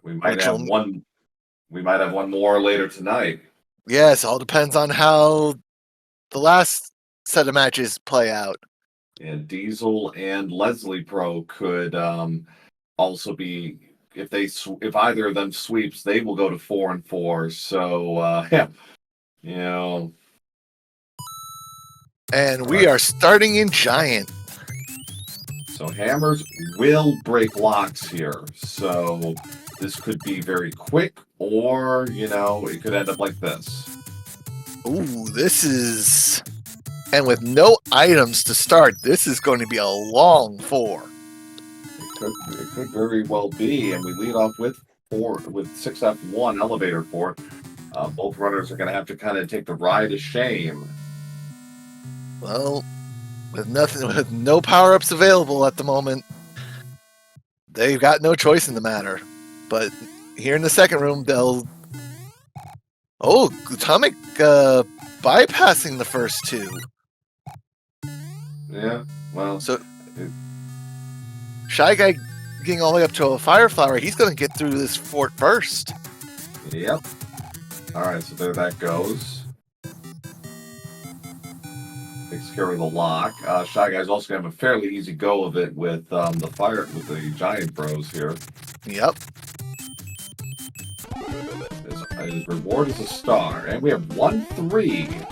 We might Which have will- one. We might have one more later tonight. Yes, all depends on how the last set of matches play out. And Diesel and Leslie Pro could also be if either of them sweeps, they will go to 4-4. So yeah, you know. And we are starting in Giant. So hammers will break locks here. So this could be very quick, or it could end up like this. Ooh, this is... And with no items to start, this is going to be a long 4. It could very well be, and we lead off with 6F1 elevator 4. Both runners are going to have to kind of take the ride of shame. Well, with no power-ups available at the moment, they've got no choice in the matter. But here in the second room, they'll... Oh, Glutamic bypassing the first 2. Yeah, well... So, Shy Guy getting all the way up to a Fire Flower, he's going to get through this fort first. Yep. Alright, so there that goes. Takes care of the lock. Shy Guy's also going to have a fairly easy go of it with the Giant Bros here. Yep. His reward is a star. And we have 1-3.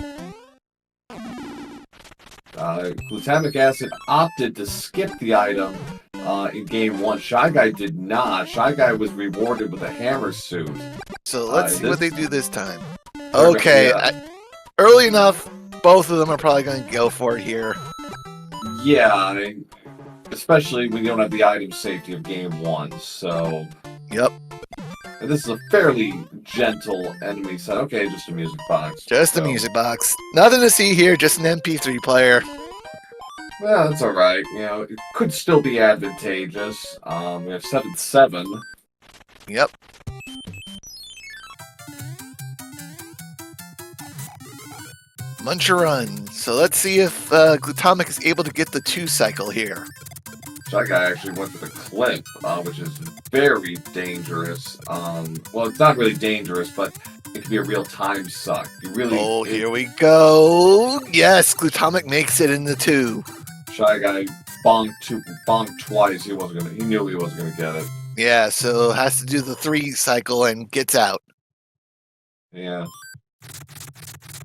Glutamic acid opted to skip the item in game 1. Shy Guy did not. Shy Guy was rewarded with a hammer suit. So let's see what they do this time. Okay, early enough, both of them are probably going to go for it here. Yeah, I mean, especially when you don't have the item safety of game 1. So, yep. And this is a fairly gentle enemy set. Okay, just a music box. Just a music box. Nothing to see here, just an MP3 player. Well, that's alright. It could still be advantageous. We have 7-7. Yep. Munch-a-run. So let's see if Glutamic is able to get the 2 cycle here. Shy Guy actually went for the clip, which is very dangerous. Well, it's not really dangerous, but it can be a real time suck. Here we go. Yes, Glutamic makes it in the 2. Shy Guy bonked twice. He knew he wasn't gonna get it. Yeah, so has to do the 3 cycle and gets out. Yeah.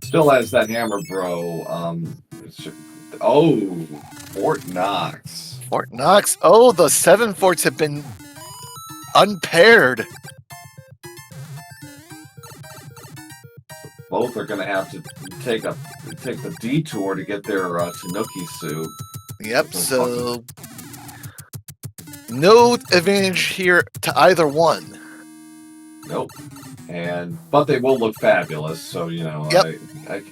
Still has that hammer, bro. Fort Knox. Fort Knox. Oh, the 7 forts have been unpaired. Both are going to have to take the detour to get their Tanuki suit. Yep, so no advantage here to either one. Nope. But they will look fabulous, so yep.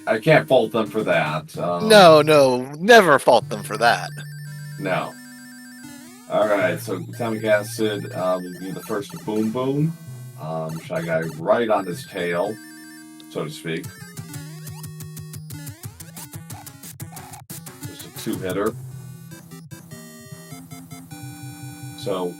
I can't fault them for that. No, never fault them for that. No. Alright, so Glutamic Acid will be the first boom boom. Shy Guy right on his tail, so to speak. Just a 2-hitter. So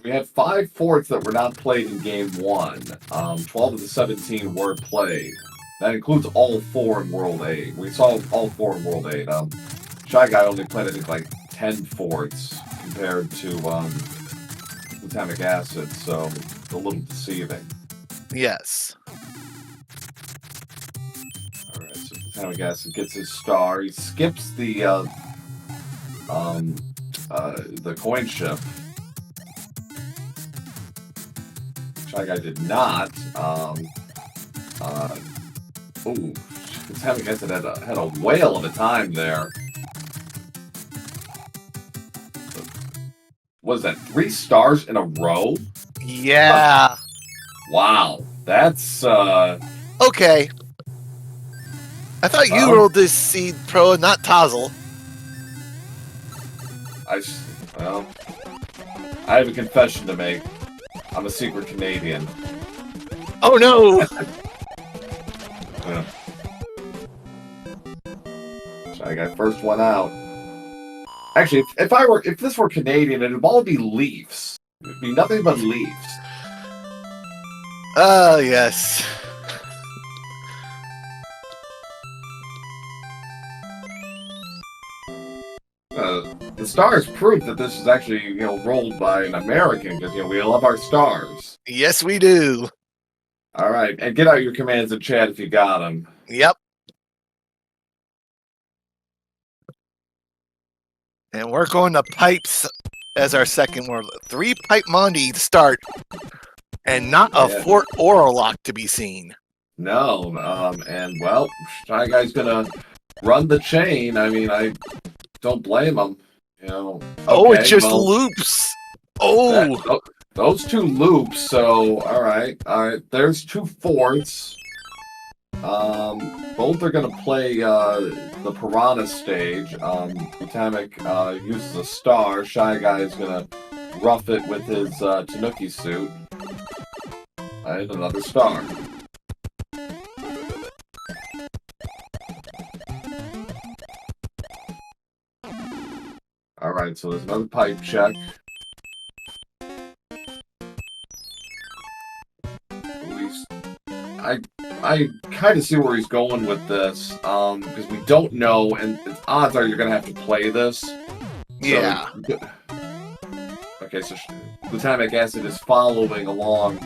we had 5 forts that were not played in game 1. 12 of the 17 were played. That includes all 4 in World 8. We saw all 4 in World 8. Shy Guy only played, I think, like 10 forts compared to Glutamic Acid, so it's a little deceiving. Yes. Alright, so Glutamic Acid gets his star. He skips the coin shift. Shy Guy did not. Glutamic Acid had a whale of a time there. Was that 3 stars in a row? Yeah. Wow, that's okay. I thought you rolled this Seed Pro and not Tazzle. I have a confession to make. I'm a secret Canadian. Oh no! Yeah. Shy Guy first one out. Actually, if this were Canadian, it'd all be Leafs. be nothing but leaves. Oh, yes. The stars prove that this is actually, rolled by an American because, we love our stars. Yes, we do. All right, and get out your commands in chat if you got them. Yep. And we're going to pipes as our second word. 3-pipe Monty to start. And not a fort or a lock to be seen. No, and well, Shy Guy's gonna run the chain. I mean, I don't blame him. Oh, it just loops. Oh, those 2 loops. So, all right. There's 2 forts. Both are gonna play the Piranha stage. Atomic uses a star. Shy Guy is gonna rough it with his Tanuki suit. And another star. All right, so there's another pipe check. I kind of see where he's going with this, because we don't know, and the odds are you're gonna have to play this. yeah. Okay, so glutamic acid is following along.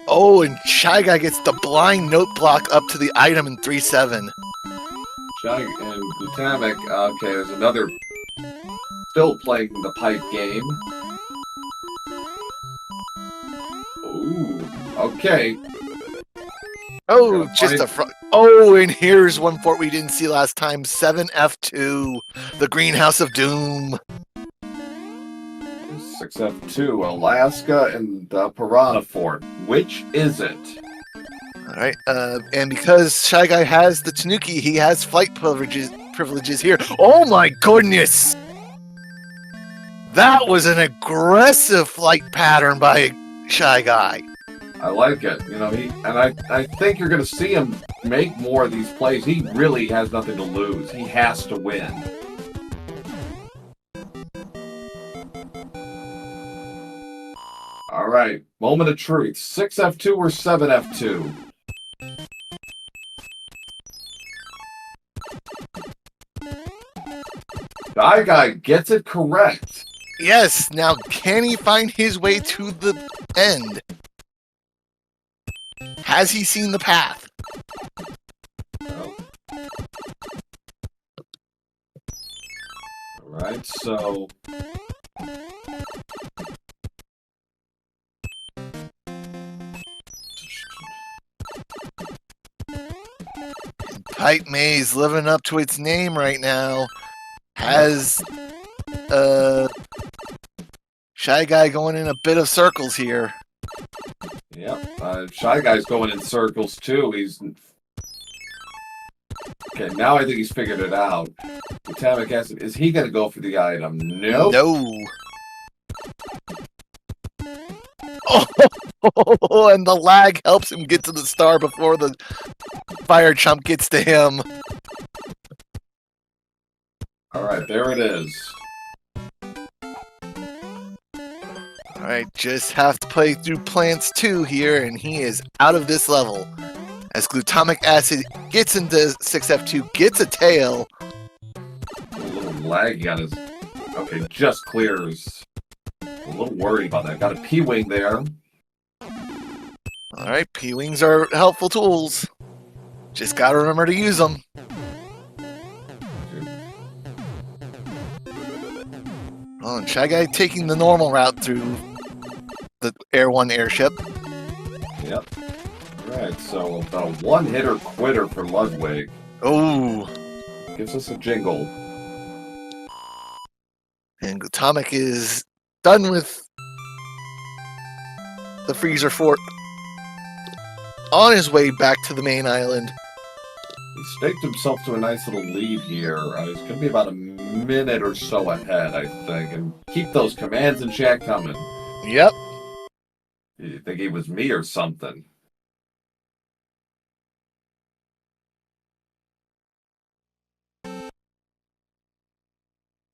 Oh, and Shy Guy gets the blind note block up to the item in 3-7. Shy and glutamic. Okay, there's another. Still playing the pipe game. Ooh. Okay. Oh, just a front. Oh, and here's one fort we didn't see last time. 7F2, the Greenhouse of Doom. 6F2, Alaska, and Piranha Fort. Which is it? All right, and because Shy Guy has the Tanuki, he has flight privileges here. Oh my goodness! That was an aggressive flight pattern by Shy Guy. I like it. I think you're going to see him make more of these plays. He really has nothing to lose. He has to win. All right, moment of truth. 6F2 or 7F2? Shy Guy gets it correct. Yes, now can he find his way to the end? Has he seen the path? No. Alright, so... Pipe Maze living up to its name right now. Has Shy Guy going in a bit of circles here. Yep, Shy Guy's going in circles too. He's... Okay, now I think he's figured it out. Glutamic acid, is he going to go for the item? Nope. No. Oh, and the lag helps him get to the star before the fire chump gets to him. Alright, there it is. Alright, just have to play through plants 2 here, and he is out of this level. As glutamic acid gets into 6F2, gets a tail. A little laggy on his... Okay, just clears. A little worried about that. Got a P-Wing there. Alright, P-Wings are helpful tools. Just gotta remember to use them. Oh, and Shy Guy taking the normal route through the Air 1 airship. Yep. Alright, so about a one-hitter quitter for Ludwig. Oh. Gives us a jingle. And Glutamic is done with the freezer fort. On his way back to the main island. He staked himself to a nice little lead here. He's going to be about a minute or so ahead, I think. And keep those commands in chat coming. Yep. You think he was me or something?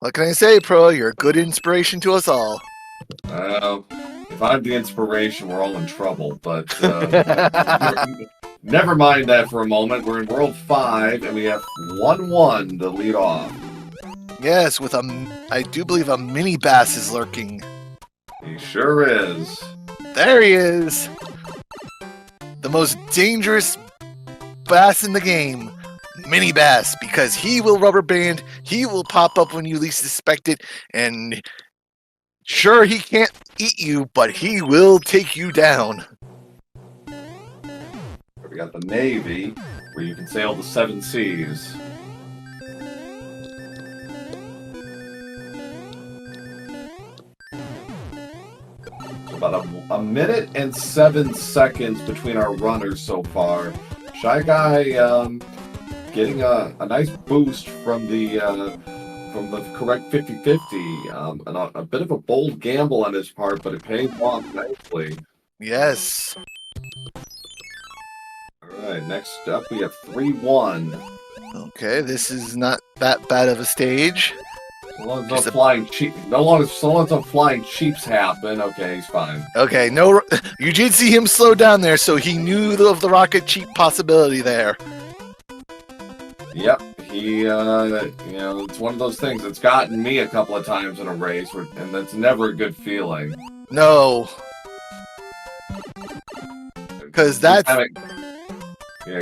What can I say, Pro? You're a good inspiration to us all. If I'm the inspiration, we're all in trouble. But never mind that for a moment. We're in World 5, and we have 1-1 to lead off. Yes, with I do believe a mini bass is lurking. He sure is. There he is. The most dangerous bass in the game. Mini bass, because he will rubber band, he will pop up when you least expect it, and sure, he can't eat you, but he will take you down. We got the Navy, where you can sail the 7 seas. About a minute and 7 seconds between our runners so far. Shy Guy getting a nice boost from the correct 50-50. And a bit of a bold gamble on his part, but it paid off nicely. Yes. All right, next up we have 3-1. Okay, this is not that bad of a stage. So long as no flying cheap, so long as no flying cheaps happen, okay, he's fine. Okay, no, you did see him slow down there, so he knew of the rocket cheap possibility there. Yep, he, it's one of those things that's gotten me a couple of times in a race, and that's never a good feeling. No. Because that's... Yeah,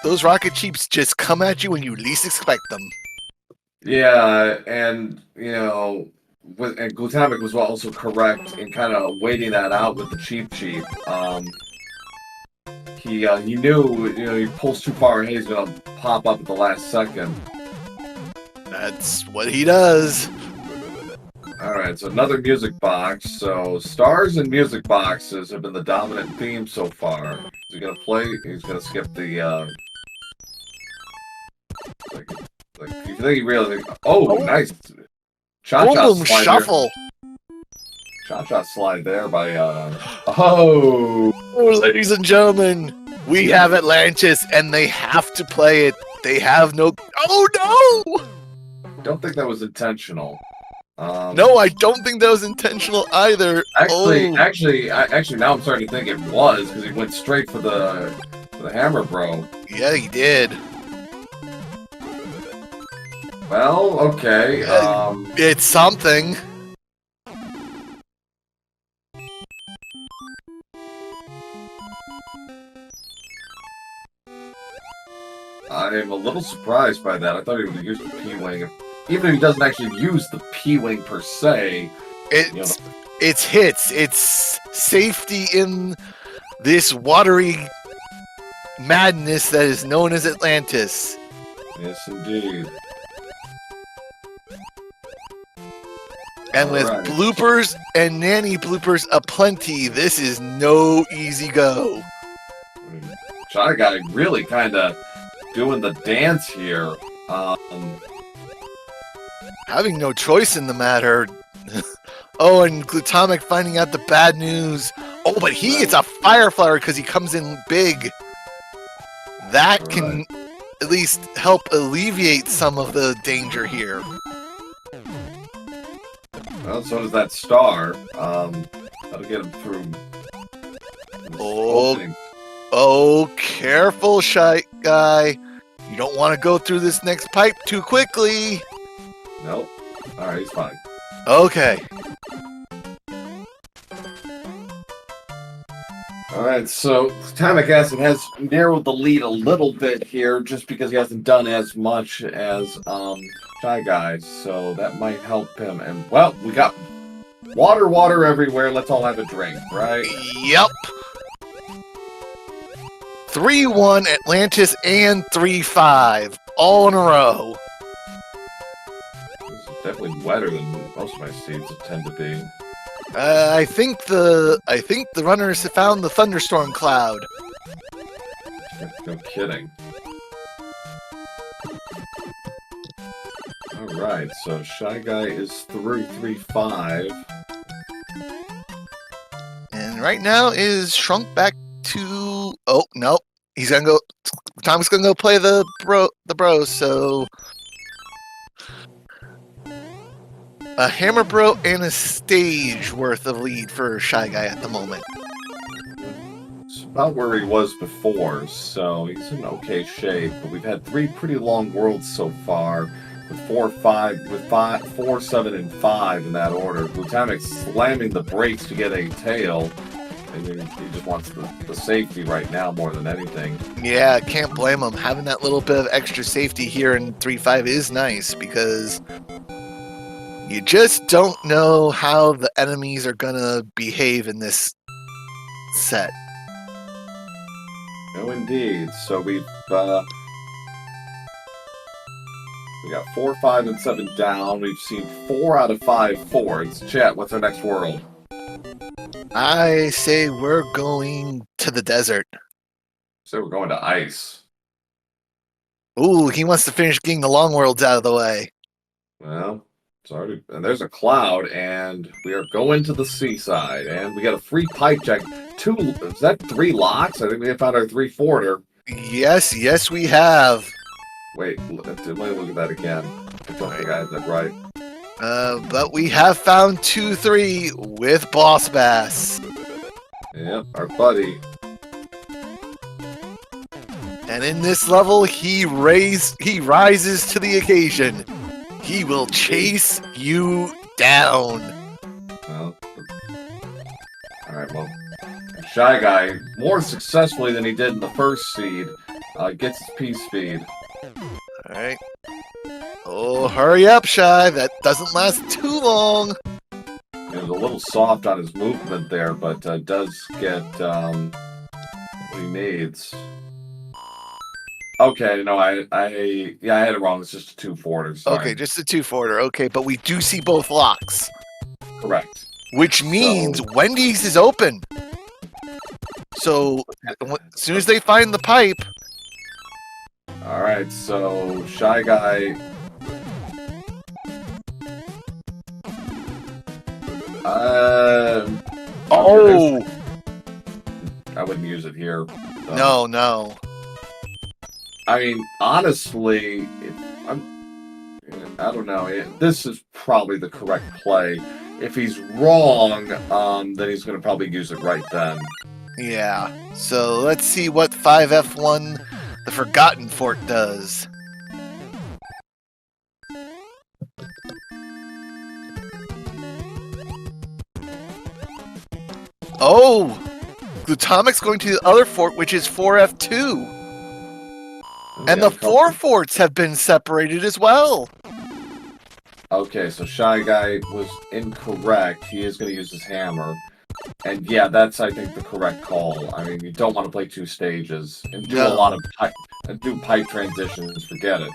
those rocket cheaps just come at you when you least expect them. Yeah, and, and Glutamic was also correct in kind of waiting that out with the cheap. He knew, he pulls too far ahead, he's going to pop up at the last second. That's what he does. Alright, so another music box. So, stars and music boxes have been the dominant theme so far. Is he going to play? He's going to skip the, you think he really... Oh, nice! Boom, shuffle! Shot slide there by, Oh, ladies and gentlemen, we have Atlantis, and they have to play it. They have no... Oh, no! Don't think that was intentional. No, I don't think that was intentional either. Actually, now I'm starting to think it was, because he went straight for the hammer, bro. Yeah, he did. Well, okay. It's something. I'm a little surprised by that. I thought he would have used the P-Wing. Even if he doesn't actually use the P-Wing per se. It's hits. It's safety in this watery madness that is known as Atlantis. Yes, indeed. And with bloopers and nanny bloopers aplenty, this is no easy go. Shy Guy really kind of doing the dance here. Having no choice in the matter. Oh, and Glutamic finding out the bad news. Oh, but he gets a fire flower because he comes in big. That can at least help alleviate some of the danger here. Well, so does that star. That'll get him through. Oh, careful, Shy Guy. You don't want to go through this next pipe too quickly. Nope. Alright, he's fine. Okay. Alright, so Glutamic Acid has narrowed the lead a little bit here just because he hasn't done as much as Shy Guy, so that might help him. And, well, we got water everywhere. Let's all have a drink, right? Yep. 3-1 Atlantis and 3-5, all in a row. This is definitely wetter than most of my seeds tend to be. I think the runners have found the thunderstorm cloud. No kidding. Alright, so Shy Guy is through 3-5. And right now is shrunk back to... Oh, no. He's gonna go... Tom's gonna go play the bros, so... a Hammer Bro and a stage worth of lead for Shy Guy at the moment. It's about where he was before, so he's in okay shape. But we've had 3 pretty long worlds so far, with 4, 7, and 5 in that order. Glutamix slamming the brakes to get a tail. I mean, he just wants the safety right now more than anything. Yeah, can't blame him. Having that little bit of extra safety here in 3-5 is nice because you just don't know how the enemies are gonna behave in this set. No, indeed. So we got 4, 5, and 7 down. We've seen 4 out of 5 forts. Chat, what's our next world? I say we're going to the desert. So we're going to ice. Ooh, he wants to finish getting the long worlds out of the way. Well, sorry. And there's a cloud, and we are going to the seaside. And we got a free pipe check. Is that 3 locks? I think we found our 3-forter. Yes, we have. Wait, let me look at that again. I don't think I had that right. But we have found 2-3 with Boss Bass. Yep, our buddy. And in this level, he rises to the occasion. He will chase you down. Well, alright, well, Shy Guy, more successfully than he did in the first seed, gets his P-speed. Alright. Oh, hurry up, Shy. That doesn't last too long. He was a little soft on his movement there, but does get what he needs. Okay, no, I had it wrong. It's just a 2-forter. Sorry. Okay, just a 2-forter. Okay, but we do see both locks. Correct. Which means Wendy's is open. So, as soon as they find the pipe... Alright, so Shy Guy... Oh! I wouldn't use it here. So. No. I mean, honestly, I don't know. This is probably the correct play. If he's wrong, then he's going to probably use it right then. Yeah. So let's see what 5F1, the Forgotten Fort, does. Oh! Glutamic's going to the other fort, which is 4F2. And the 4 forts have been separated as well. Okay, so Shy Guy was incorrect. He is going to use his hammer. And yeah, that's, I think, the correct call. I mean, you don't want to play 2 stages and do a lot of pipe transitions. Forget it.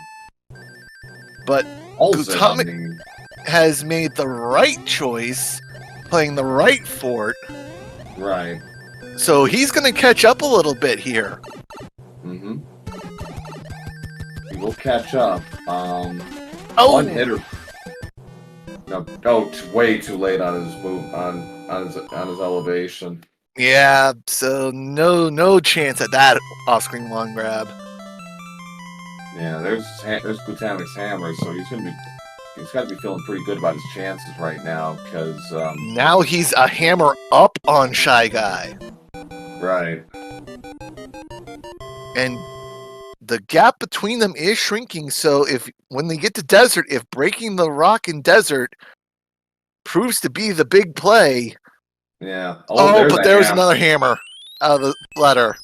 But Glutamic has made the right choice, playing the right fort. Right. So he's going to catch up a little bit here. Mm-hmm. He will catch up. One hitter. No, way too late on his move on his elevation. Yeah, so no chance at that off-screen long grab. Yeah, there's Glutamic's hammer, so he's got to be feeling pretty good about his chances right now, because now he's a hammer up on Shy Guy. Right. And the gap between them is shrinking, so when they get to desert, if breaking the rock in desert proves to be the big play... Yeah. Oh, but there's another hammer out of the letter.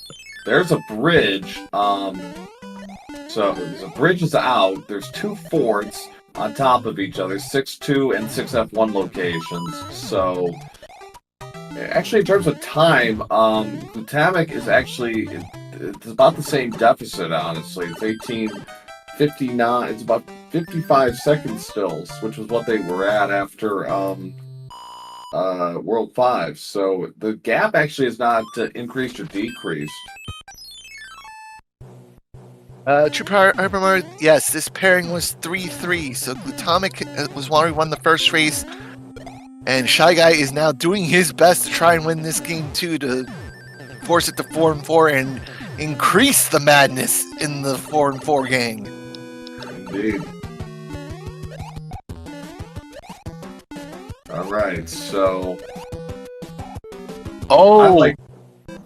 There's a bridge. So the bridge is out. There's 2 forts on top of each other, 6-2 and 6F1 locations. So, actually, in terms of time, Glutamic is actually... It's about the same deficit, honestly. It's 18:59. It's about 55 seconds still, which was what they were at after World 5. So the gap actually is not increased or decreased. True Power Hypermar, yes, this pairing was 3-3. So Glutamic was one who won the first race, and Shy Guy is now doing his best to try and win this game too, to force it to 4-4 and increase the madness in the 4-4 gang. Indeed. Right. So Oh,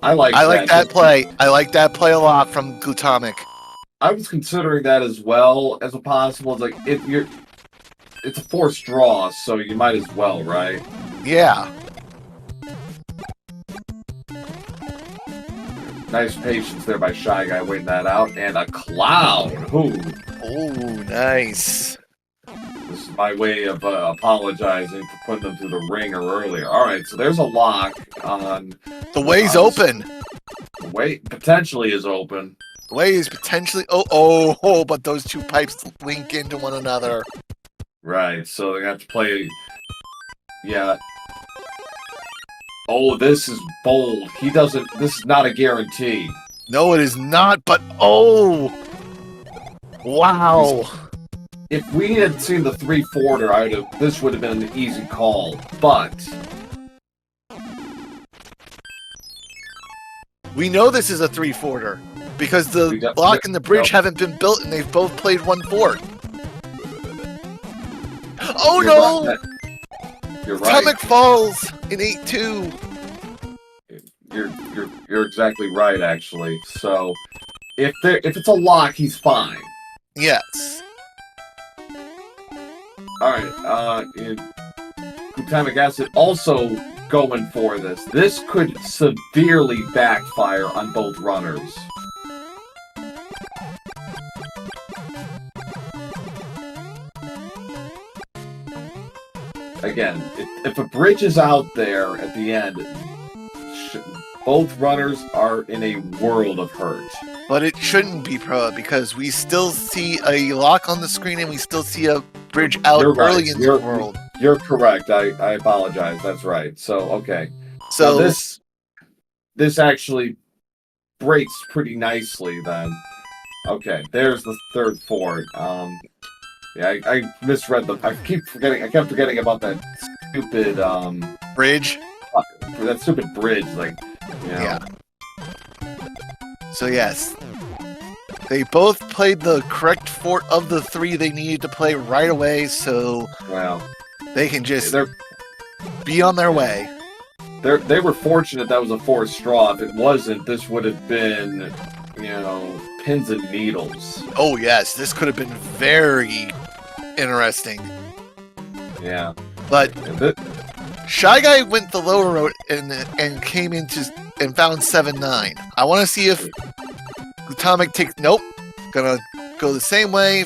I like that play. I like that play a lot from Glutamic. I was considering that as well as a possible. It's like it's a forced draw, so you might as well, right? Yeah. Nice patience there by Shy Guy waiting that out, and a cloud. Ooh. Oh, nice. This is my way of apologizing for putting them through the ringer earlier. All right, so there's a lock on. The way's open. The way potentially is open. The way is potentially. Oh, but those two pipes link into one another. Right, so they're gonna have to play. Yeah. Oh, this is bold. He doesn't. This is not a guarantee. No, it is not. But oh, wow. If we had seen the 3-forwarder, this would have been an easy call. But we know this is a 3-forwarder because the block and the bridge haven't been built, and they've both played 1-4. Oh no! Right. You're right. Atomic falls in 8-2. You're exactly right, actually. So if it's a lock, he's fine. Yes. All right. Glutamic acid also going for this. This could severely backfire on both runners. Again, if a bridge is out there at the end, both runners are in a world of hurt. But it shouldn't be, Pro, because we still see a lock on the screen and we still see a bridge out early in the world. You're correct. I apologize. That's right. So, okay. So now this actually breaks pretty nicely then. Okay, there's the third fort. Yeah, I misread them. I kept forgetting about that stupid bridge. That stupid bridge, like, you know. Yeah. So yes, they both played the correct fort of the 3 they needed to play right away, so they can just be on their way. They were fortunate that was a forced straw. If it wasn't, this would have been, pins and needles. Oh yes, this could have been very interesting. Yeah. But Shy Guy went the lower road and came into and found 7-9. I want to see if Glutamic takes. Nope. Gonna go the same way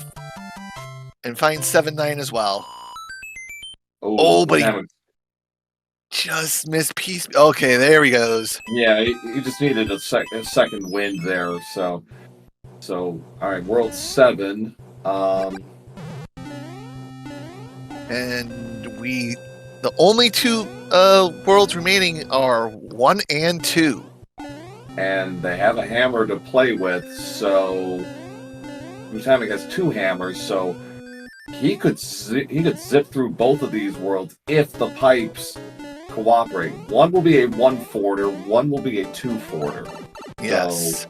and find 7-9 as well. Oh, but he just missed piece. Okay, there he goes. Yeah, he just needed a second wind there. So all right, World 7. And the only 2 worlds remaining are 1 and 2. And they have a hammer to play with, so Glutamic has 2 hammers, so he could zip through both of these worlds if the pipes cooperate. One will be a 1-forwarder, one will be a 2-forwarder. Yes. So,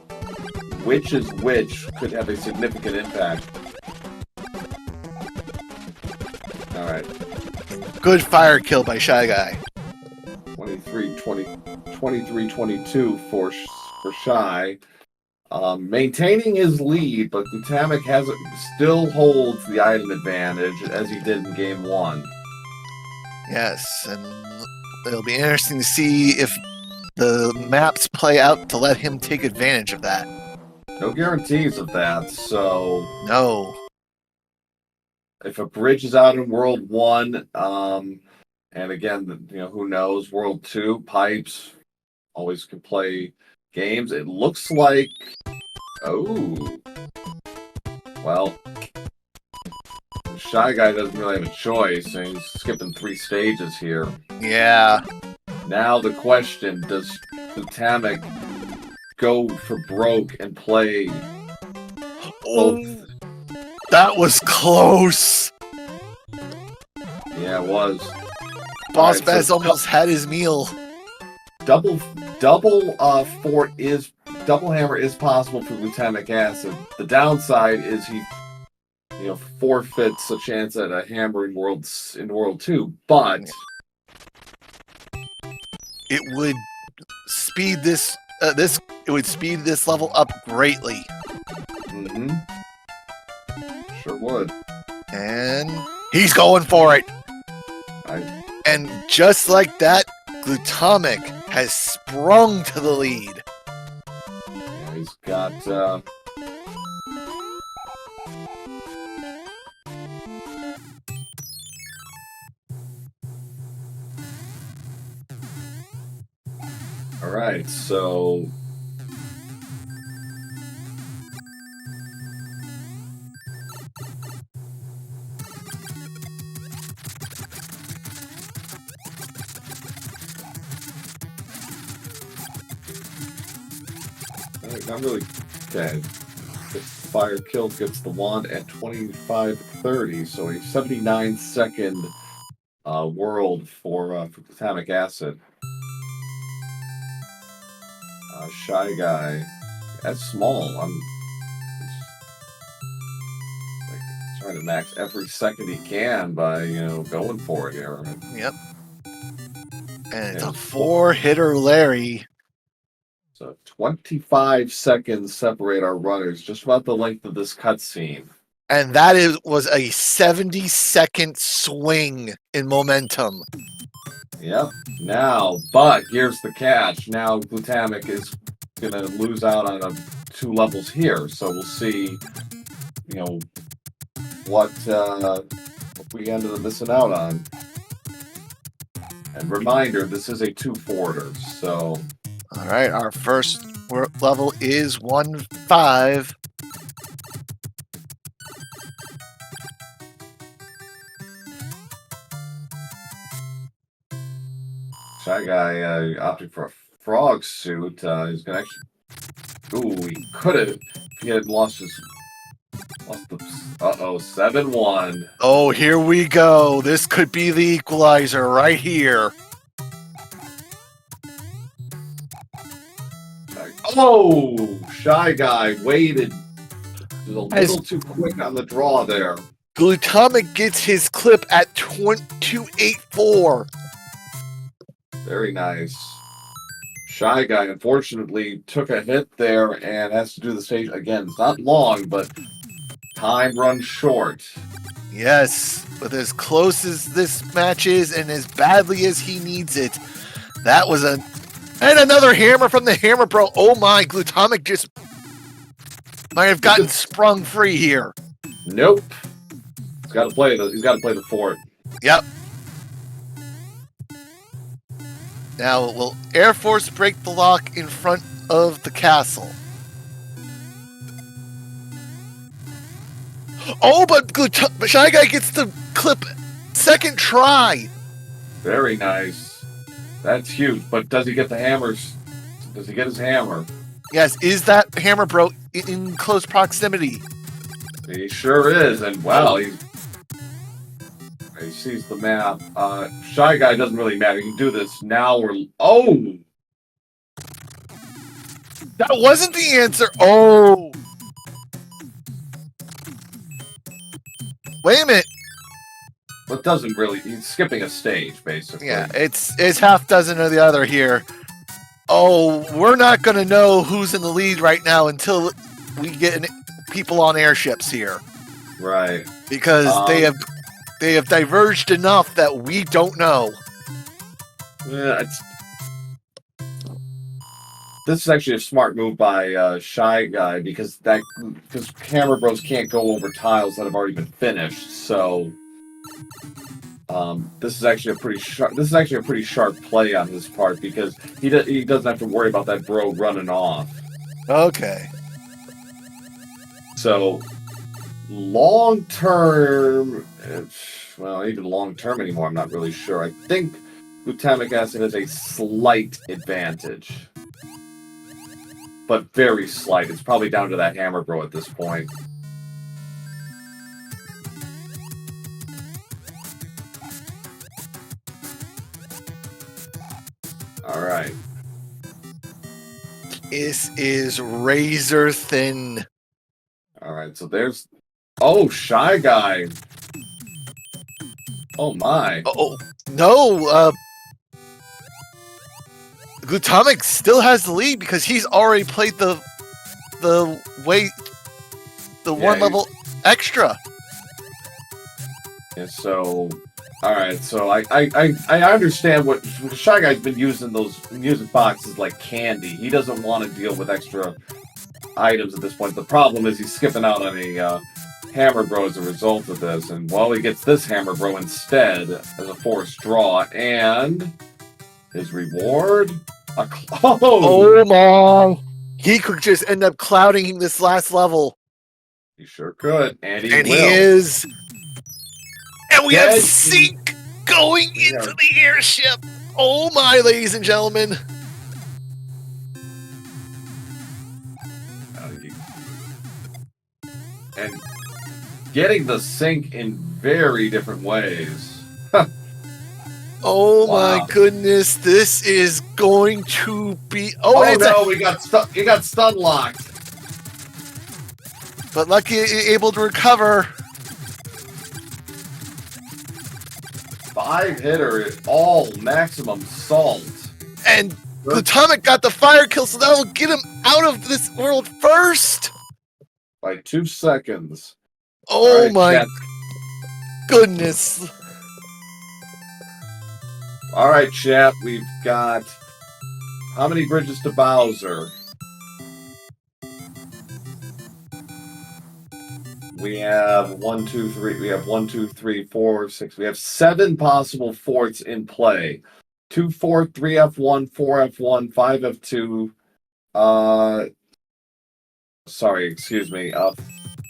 which is which could have a significant impact. Alright. Good fire kill by Shy Guy. 23-22 for Shy. Maintaining his lead, but Glutamic still holds the item advantage as he did in Game 1. Yes, and it'll be interesting to see if the maps play out to let him take advantage of that. No guarantees of that, so... No. If a bridge is out in World 1, and again, who knows, World 2, pipes always can play games. It looks like... Oh. Well, Shy Guy doesn't really have a choice, and he's skipping 3 stages here. Yeah. Now the question, does Glutamic go for broke and play both? That was close. Yeah, it was. Boss Bass almost had his meal. Double hammer is possible for Glutamic acid. The downside is he forfeits a chance at a hammer in World 2. But it would speed this it would speed this level up greatly. Mm-hmm. Sure would. And he's going for it. And just like that, Glutamic has sprung to the lead. Yeah, he's got all right, so not really okay. Fire Kill gets the wand at 25:30, so a 79-second world for glutamic acid. Shy Guy, that's small. I'm like trying to max every second he can by going for it here. Yep. And it's a 4-hitter Larry. So 25 seconds separate our runners, just about the length of this cutscene. And that was a 70-second swing in momentum. Yep. Now, but here's the catch. Now Glutamic is going to lose out on 2 levels here. So we'll see, what we ended up missing out on. And reminder, this is a 2-forwarder, so... All right, our first level is 1-5. Shy Guy opted for a frog suit. He's gonna actually. Ooh, he could have. If he had lost the. 7-1. Oh, here we go. This could be the equalizer right here. Oh, Shy Guy waited. He was a little too quick on the draw there. Glutamic gets his clip at 284. Very nice. Shy Guy, unfortunately, took a hit there and has to do the stage again. It's not long, but time runs short. Yes, with as close as this match is and as badly as he needs it, that was a... And another hammer from the Hammer Bro. Oh my, Glutamic just might have gotten sprung free here. Nope. He's got to play the fort. Yep. Now, will Air Force break the lock in front of the castle? Oh, but Shy Guy gets the clip second try. Very nice. That's huge. But does he get the hammers? Does he get his hammer? Yes. Is that Hammer Bro in close proximity? He sure is. And wow, he sees the map. Shy Guy doesn't really matter. You can do this now. Oh! That wasn't the answer. Oh! Wait a minute. But doesn't really. He's skipping a stage, basically. Yeah, it's half dozen or the other here. Oh, we're not going to know who's in the lead right now until we get people on airships here. Right. Because they have diverged enough that we don't know. Yeah, this is actually a smart move by Shy Guy because Hammer Bros can't go over tiles that have already been finished. So this is actually a pretty sharp play on his part because he doesn't have to worry about that bro running off. Okay. So long term, well, even long term anymore, I'm not really sure. I think glutamic acid has a slight advantage, but very slight. It's probably down to that Hammer Bro at this point. All right. This is razor thin. All right, so there's... Oh, Shy Guy. Oh, my. Oh, no. Glutamic still has the lead because he's already played the one level extra. Yeah, so, all right. So I understand what Shy Guy's been using those music boxes like candy. He doesn't want to deal with extra items at this point. The problem is he's skipping out on a Hammer Bro as a result of this, and well, he gets this Hammer Bro instead as a forced draw, and his reward. Oh my! He could just end up clouding this last level. He sure could, and he will. He is. And we have Sync going into the airship. Oh my, ladies and gentlemen. And getting the Sync in very different ways. Oh my goodness, this is going to be. Oh no, we got stuck. He got stun locked. But Lucky able to recover. 5-hitter is all maximum salt. And Glutamic got the fire kill, so that will get him out of this world first. By 2 seconds. Oh right, my chat. Goodness. All right, chat. We've got how many bridges to Bowser? We have 1, 2, 3. We have 1, 2, 3, 4, 6. We have 7 possible forts in play. 2 4, 3 F1, 4 F1, 5 F2. Sorry, excuse me.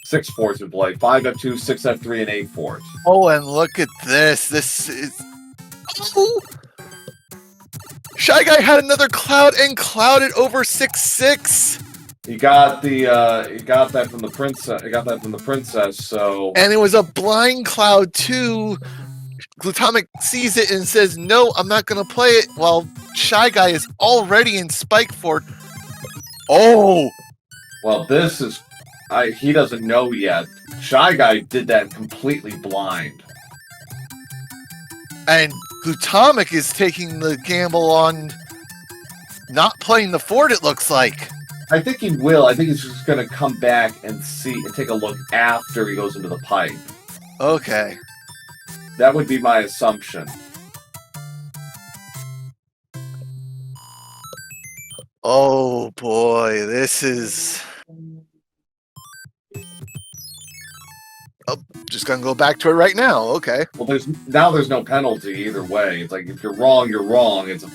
6 forts in play. 5 F2, 6 F3, and 8 forts. Oh, and look at this. This is. Oh. Shy Guy had another cloud and clouded over 6-6. He got that from the princess. He got that from the princess. So. And it was a blind cloud too. Glutamic sees it and says, "No, I'm not gonna play it." While Shy Guy is already in Spike Fort. Oh. Well, this is. He doesn't know yet. Shy Guy did that completely blind. And Glutamic is taking the gamble on not playing the fort, it looks like. I think he will. I think he's just going to come back and take a look after he goes into the pipe. Okay. That would be my assumption. Oh boy, this is... Oh, just gonna go back to it right now. Okay. Well, there's no penalty either way. It's like if you're wrong, you're wrong. It's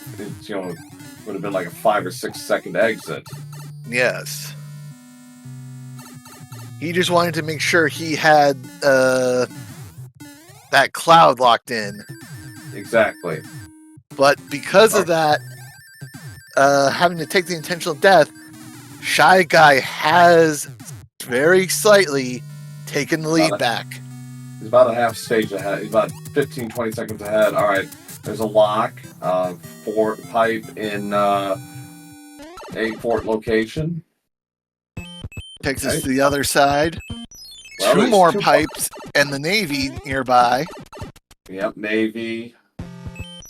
would have been like a 5 or 6 second exit. Yes. He just wanted to make sure he had that cloud locked in. Exactly. But because of that, having to take the intentional death, Shy Guy has very slightly taken the lead back. He's about a half stage ahead. He's about 15, 20 seconds ahead. All right. There's a lock. Fort pipe in a fort location. Takes us to the other side. Well, two more pipes and the Navy nearby. Yep, Navy.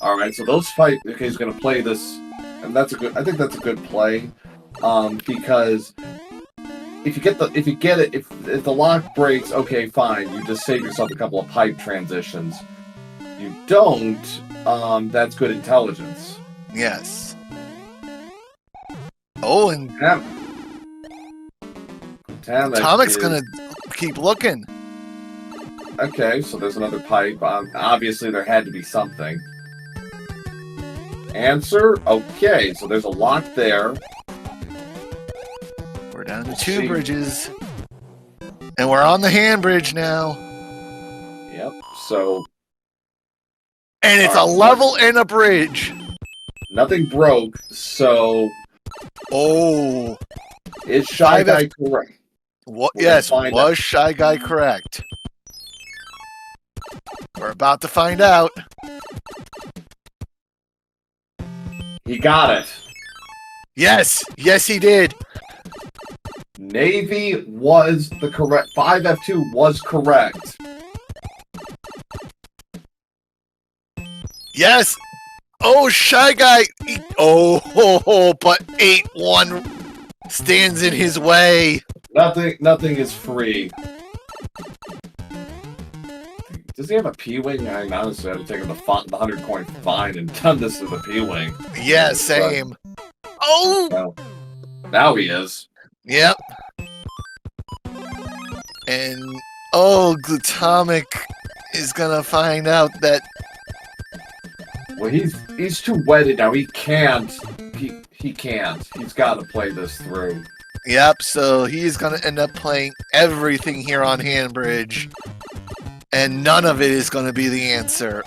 All right, so those fight. Okay, he's going to play this, and that's a good. I think that's a good play, because if you get it, if the lock breaks, okay, fine. You just save yourself a couple of pipe transitions. You don't. That's good intelligence. Yes. Oh, and Tomic's gonna keep looking. Okay, so there's another pipe. Obviously, there had to be something. Answer? Okay, so there's a lock there. We're down to 2 bridges. And we're on the hand bridge now. Yep, so... And it's a level and a bridge. Nothing broke, so... Oh. Is Shy Guy correct? What? Yes, was Shy Guy correct? We're about to find out. He got it. Yes, yes he did. Navy was the correct. 5F2 was correct. Yes. Oh, Shy Guy. But 8-1 stands in his way. Nothing is free. Does he have a P-Wing? I mean, honestly, I'd have taken the 100-coin fine and done this to the P-Wing. Yeah, same. Oh! Well, now he is. Yep. And, oh, Glutamic is gonna find out that... Well, he's too wedded now. He can't. He can't. He's got to play this through. Yep, so he's gonna end up playing everything here on Handbridge. And none of it is going to be the answer.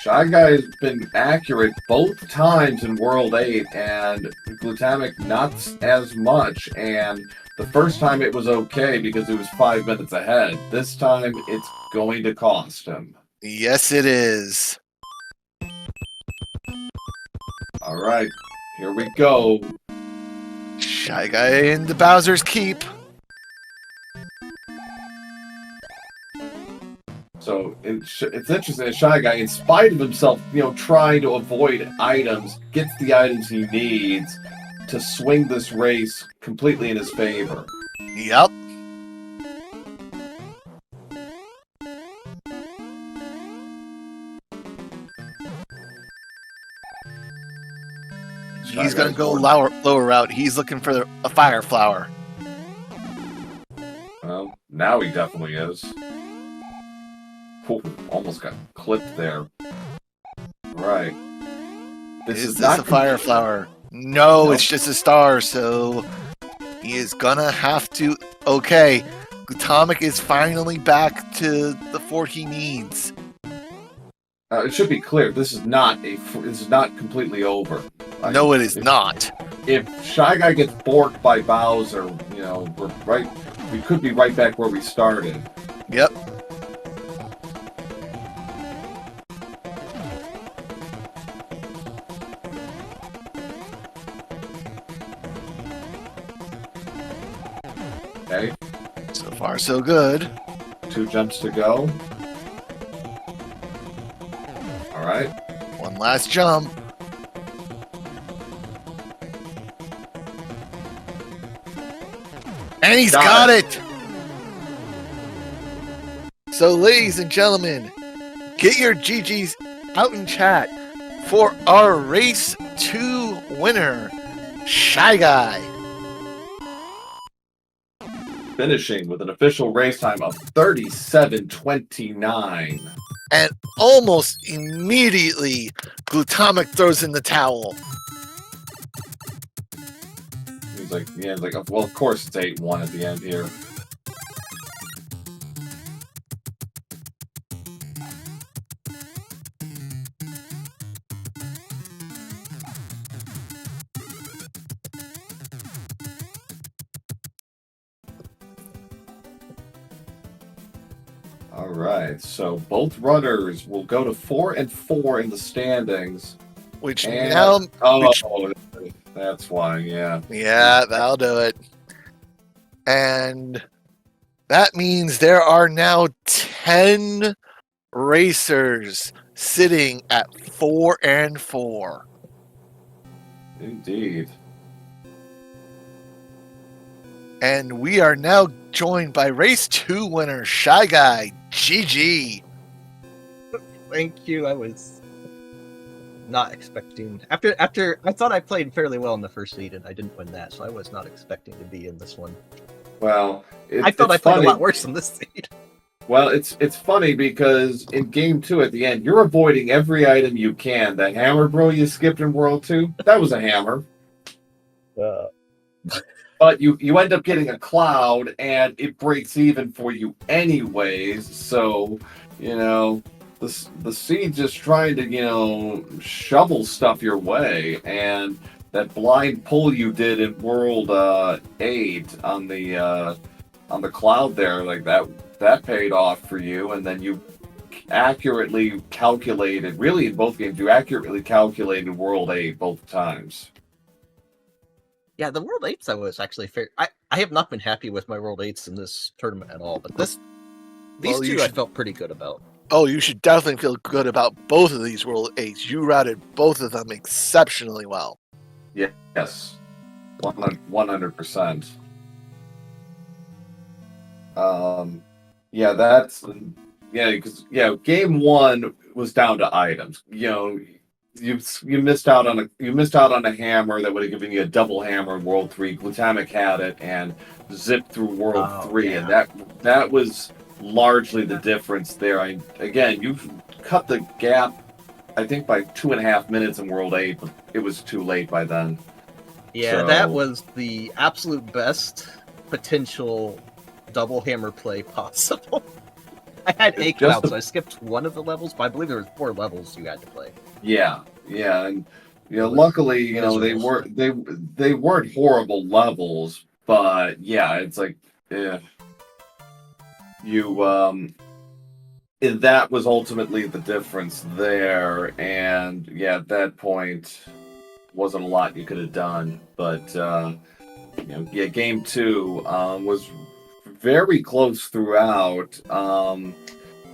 Shy Guy has been accurate both times in World 8, and Glutamic not as much. And the first time it was okay because it was 5 minutes ahead. This time it's going to cost him. Yes, it is. All right, here we go. Shy Guy into Bowser's Keep. So it's interesting that Shy Guy, in spite of himself, trying to avoid items, gets the items he needs to swing this race completely in his favor. Yep. He's going to go lower route. He's looking for a Fire Flower. Well, now he definitely is. Ooh, almost got clipped there. Right. Is this a Fire Flower? No, nope. It's just a star, so he is gonna have to... Okay, Glutamic is finally back to the fort he needs. It should be clear, this is not completely over. No, it is not. If Shy Guy gets borked by Bowser, we could be right back where we started. Yep. Okay. So far, so good. 2 jumps to go. All right. One last jump. And he's got it! So, ladies and gentlemen, get your GGs out in chat for our Race 2 winner, Shy Guy. Finishing with an official race time of 37:29. And almost immediately, Glutamic throws in the towel. He's like, well, of course it's 8-1 at the end here. All right, so both runners will go to 4 and 4 in the standings. Which that's why, yeah. Yeah, that'll do it. And that means there are now 10 racers sitting at 4 and 4. Indeed. And we are now joined by Race 2 winner, Shy Guy. GG. Thank you. I was not expecting... After I thought I played fairly well in the first seed, and I didn't win that, so I was not expecting to be in this one. Well, I thought I played a lot worse in this seed. Well, it's funny because in Game 2 at the end, you're avoiding every item you can. That hammer, bro, you skipped in World 2, that was a hammer. But you end up getting a cloud, and it breaks even for you anyways. So, the seed just trying to, shovel stuff your way. And that blind pull you did in World 8 on the cloud there, like that paid off for you. And then you accurately calculated, really in both games, you accurately calculated World 8 both times. Yeah, the World 8s I was actually fair. I have not been happy with my World 8s in this tournament at all, but these two I felt pretty good about. Oh, you should definitely feel good about both of these World 8s. You routed both of them exceptionally well. Yes, 100%. Because game one was down to items. You missed out on a hammer that would have given you a double hammer in World 3. Glutamic had it and zipped through World 3, and that was largely the difference there. You've cut the gap, I think, by 2.5 minutes in World 8, but it was too late by then. Yeah, that was the absolute best potential double hammer play possible. I had a cloud, so I skipped one of the levels, but I believe there was 4 levels you had to play. Yeah, and luckily, they weren't horrible levels, but yeah, it's like, that was ultimately the difference there, and yeah, at that point, wasn't a lot you could have done, but game 2 was very close throughout.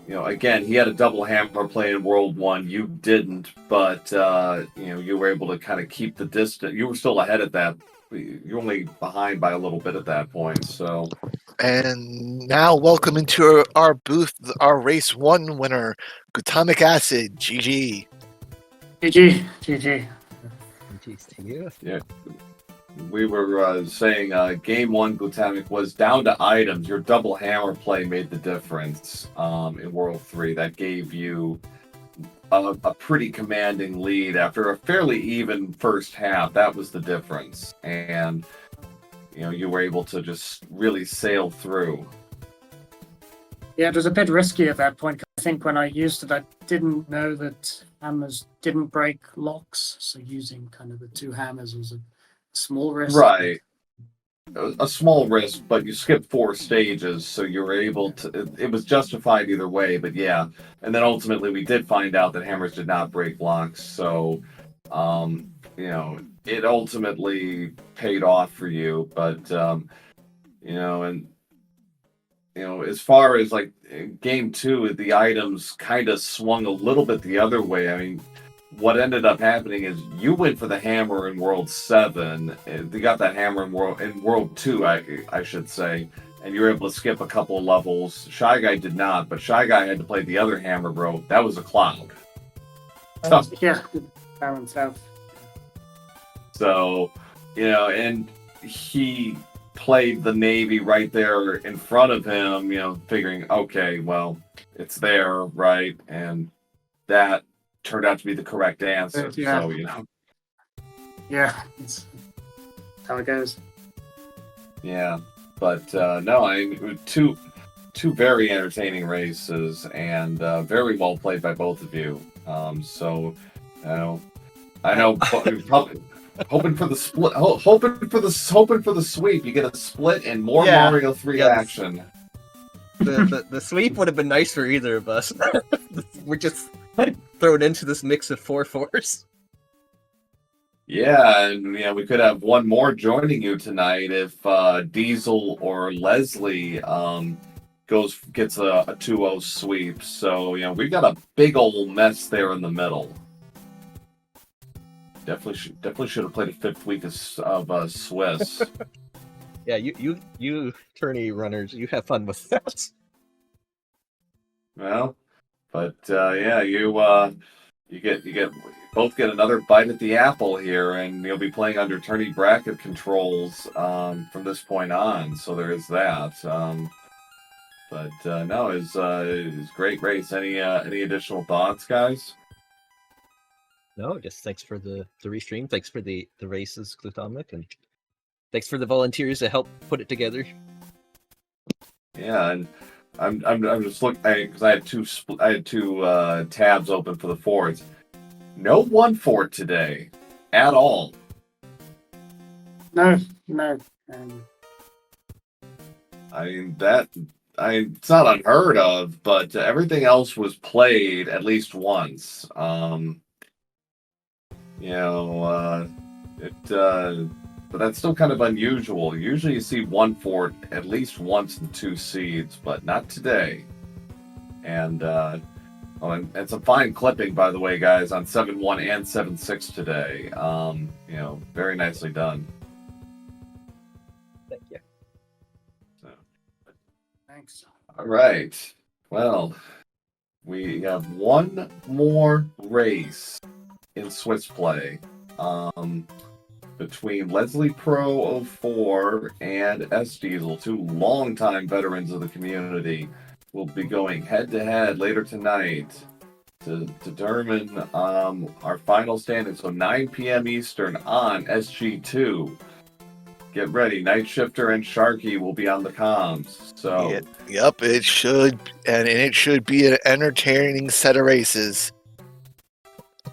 Again, he had a double hammer play in World 1. You didn't, but you were able to kind of keep the distance. You were still ahead at that. You're only behind by a little bit at that point. So, and now welcome into our booth, our race 1 winner, Glutamic Acid. GG. GG. GG. GG to you. Yeah. We were saying game 1 Glutamic was down to items. Your double hammer play made the difference in World 3. That gave you a pretty commanding lead after a fairly even first half. That was the difference. And, you were able to just really sail through. Yeah, it was a bit risky at that point. I think when I used it, I didn't know that hammers didn't break locks. So using kind of the 2 hammers was a small risk. Right. A small risk, but you skipped 4 stages, so you were able to... It was justified either way, but yeah. And then ultimately we did find out that hammers did not break locks, so, it ultimately paid off for you, but, as far as, like, game 2, the items kind of swung a little bit the other way. I mean, what ended up happening is you went for the hammer in World 7. You got that hammer in World 2, I should say, and you were able to skip a couple of levels. Shy Guy did not, but Shy Guy had to play the other hammer, bro. That was a cloud. Yeah, balance out. So, and he played the Navy right there in front of him, figuring, okay, well, it's there, right? And that turned out to be the correct answer. Yeah. So, Yeah, it's how it goes. Yeah, but no, two very entertaining races and very well played by both of you. So, I know, probably hoping for the split, hoping for the sweep. You get a split and more Mario 3 action. The sweep would have been nice for either of us. We're just thrown into this mix of 4-4s. Yeah, and we could have one more joining you tonight if Diesel or Leslie gets a 2-0 sweep. So we've got a big old mess there in the middle. Definitely should have played a 5th week of Swiss. Yeah, you tourney runners, you have fun with that. Well, but you both get another bite at the apple here, and you'll be playing under tourney bracket controls from this point on. So there is that. But no, it's great race. Any additional thoughts, guys? No, just thanks for the restream. Thanks for the races, Glutamic, and thanks for the volunteers to help put it together. Yeah, and I'm just looking because I had two tabs open for the forts. No 1-fort today at all. No. I mean it's not unheard of, but everything else was played at least once. But that's still kind of unusual. Usually you see 1-fort at least once in 2 seeds, but not today. And Oh, and some fine clipping, by the way, guys, on 7-1 and 7-6 today. Very nicely done. Thank you. So, Thanks. all right. Well, we have one more race in Swiss play. Between Leslie Pro 04 and S Diesel, two longtime veterans of the community, will be going head to head later tonight to determine our final standing. So 9 p.m. Eastern on SG2. Get ready, Night Shifter and Sharky will be on the comms. So yep, it should be an entertaining set of races.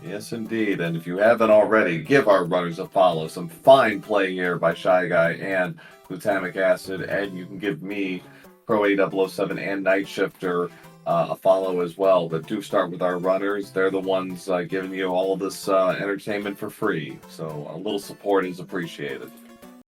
yes, indeed. And if you haven't already, give our runners a follow. Some fine play here by Shy Guy and Glutamic Acid. And you can give me, Pro 8007 and Night Shifter, a follow as well. But do start with our runners. They're the ones giving you all this entertainment for free. So a little support is appreciated.